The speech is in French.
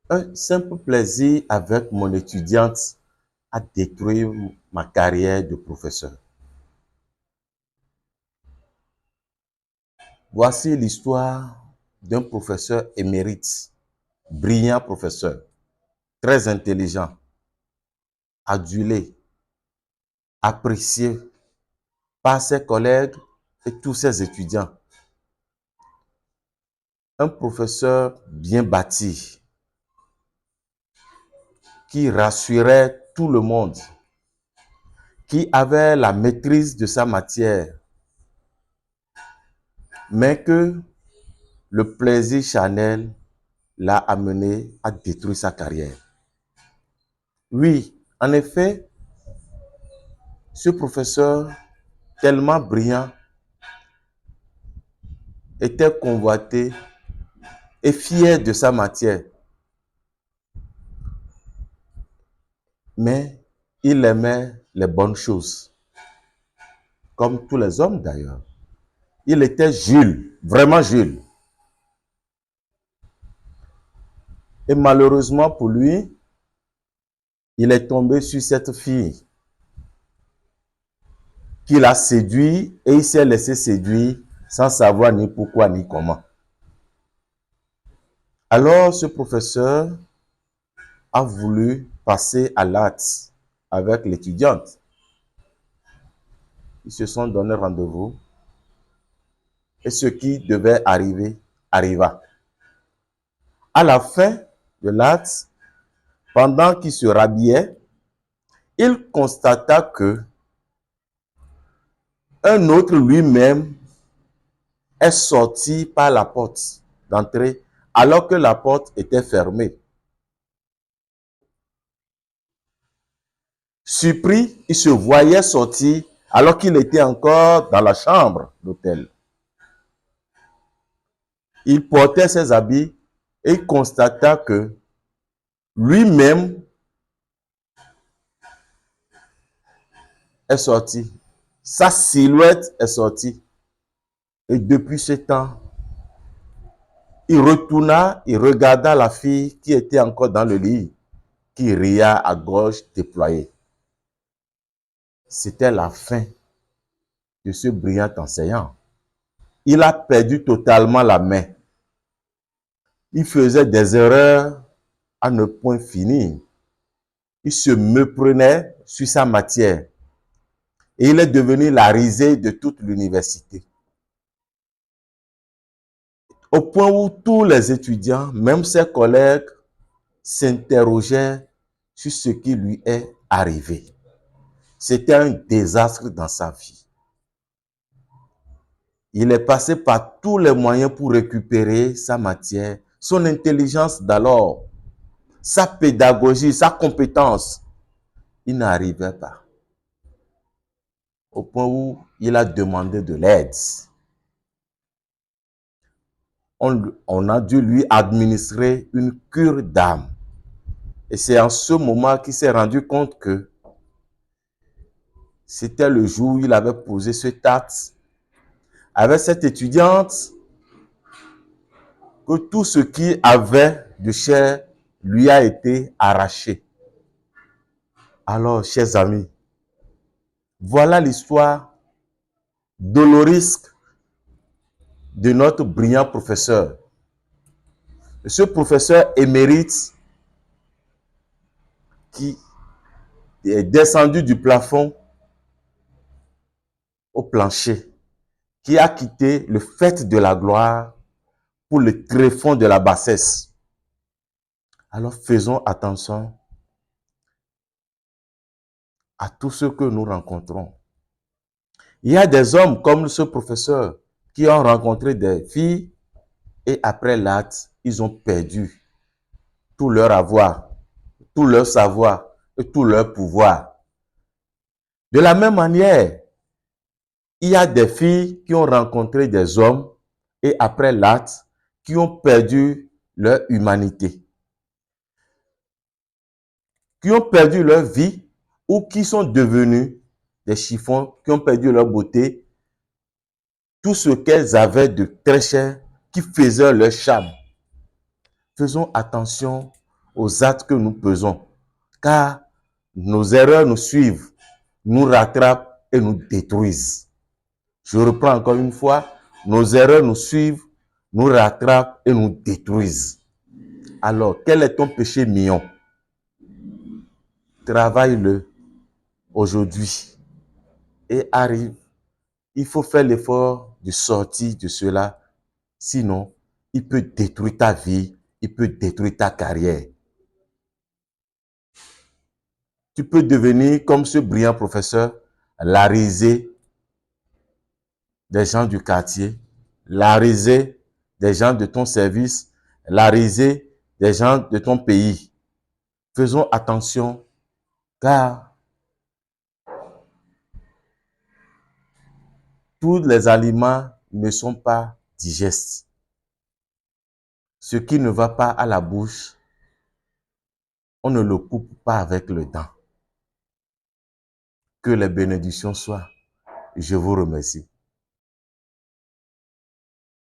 Un simple plaisir avec mon étudiante a détruit ma carrière de professeur. Voici l'histoire d'un professeur émérite, brillant professeur, très intelligent, adulé, apprécié par ses collègues et tous ses étudiants. Un professeur bien bâti qui rassurait tout le monde, qui avait la maîtrise de sa matière, mais que le plaisir charnel l'a amené à détruire sa carrière. Oui, en effet, ce professeur tellement brillant était convoité et fier de sa matière. Mais il aimait les bonnes choses, comme tous les hommes d'ailleurs. Il était Jules, vraiment Jules. Et malheureusement pour lui, il est tombé sur cette fille qui l'a séduit et il s'est laissé séduire sans savoir ni pourquoi ni comment. Alors ce professeur a voulu passer à l'acte avec l'étudiante. Ils se sont donné rendez-vous et ce qui devait arriver arriva. À la fin de l'acte, pendant qu'il se rhabillait, il constata que un autre lui-même est sorti par la porte d'entrée alors que la porte était fermée. Surpris, il se voyait sortir alors qu'il était encore dans la chambre d'hôtel. Il portait ses habits et il constata que lui-même est sorti. Sa silhouette est sortie. Et depuis ce temps, il retourna, il regarda la fille qui était encore dans le lit, qui riait à gorge déployée. C'était la fin de ce brillant enseignant. Il a perdu totalement la main. Il faisait des erreurs à ne point finir. Il se méprenait sur sa matière. Et il est devenu la risée de toute l'université. Au point où tous les étudiants, même ses collègues, s'interrogeaient sur ce qui lui est arrivé. C'était un désastre dans sa vie. Il est passé par tous les moyens pour récupérer sa matière, son intelligence d'alors, sa pédagogie, sa compétence. Il n'arrivait pas. Au point où il a demandé de l'aide. On a dû lui administrer une cure d'âme. Et c'est en ce moment qu'il s'est rendu compte que c'était le jour où il avait posé ce acte avec cette étudiante, que tout ce qu'il avait de chair lui a été arraché. Alors, chers amis, voilà l'histoire doloresque de notre brillant professeur. Ce professeur émérite qui est descendu du plafond au plancher, qui a quitté le faîte de la gloire pour le tréfonds de la bassesse. Alors faisons attention à tout ce que nous rencontrons. Il y a des hommes comme ce professeur qui ont rencontré des filles et après l'acte, ils ont perdu tout leur avoir, tout leur savoir et tout leur pouvoir. De la même manière, il y a des filles qui ont rencontré des hommes et après l'acte, qui ont perdu leur humanité, qui ont perdu leur vie ou qui sont devenus des chiffons, qui ont perdu leur beauté, tout ce qu'elles avaient de très cher, qui faisait leur charme. Faisons attention aux actes que nous pesons, car nos erreurs nous suivent, nous rattrapent et nous détruisent. Je reprends encore une fois, nos erreurs nous suivent, nous rattrapent et nous détruisent. Alors, quel est ton péché mignon? Travaille-le aujourd'hui et arrive. Il faut faire l'effort de sortir de cela, sinon, il peut détruire ta vie, il peut détruire ta carrière. Tu peux devenir comme ce brillant professeur, la risée des gens du quartier, la risée des gens de ton service, la risée des gens de ton pays. Faisons attention, car tous les aliments ne sont pas digestes. Ce qui ne va pas à la bouche, on ne le coupe pas avec le dent. Que les bénédictions soient. Je vous remercie.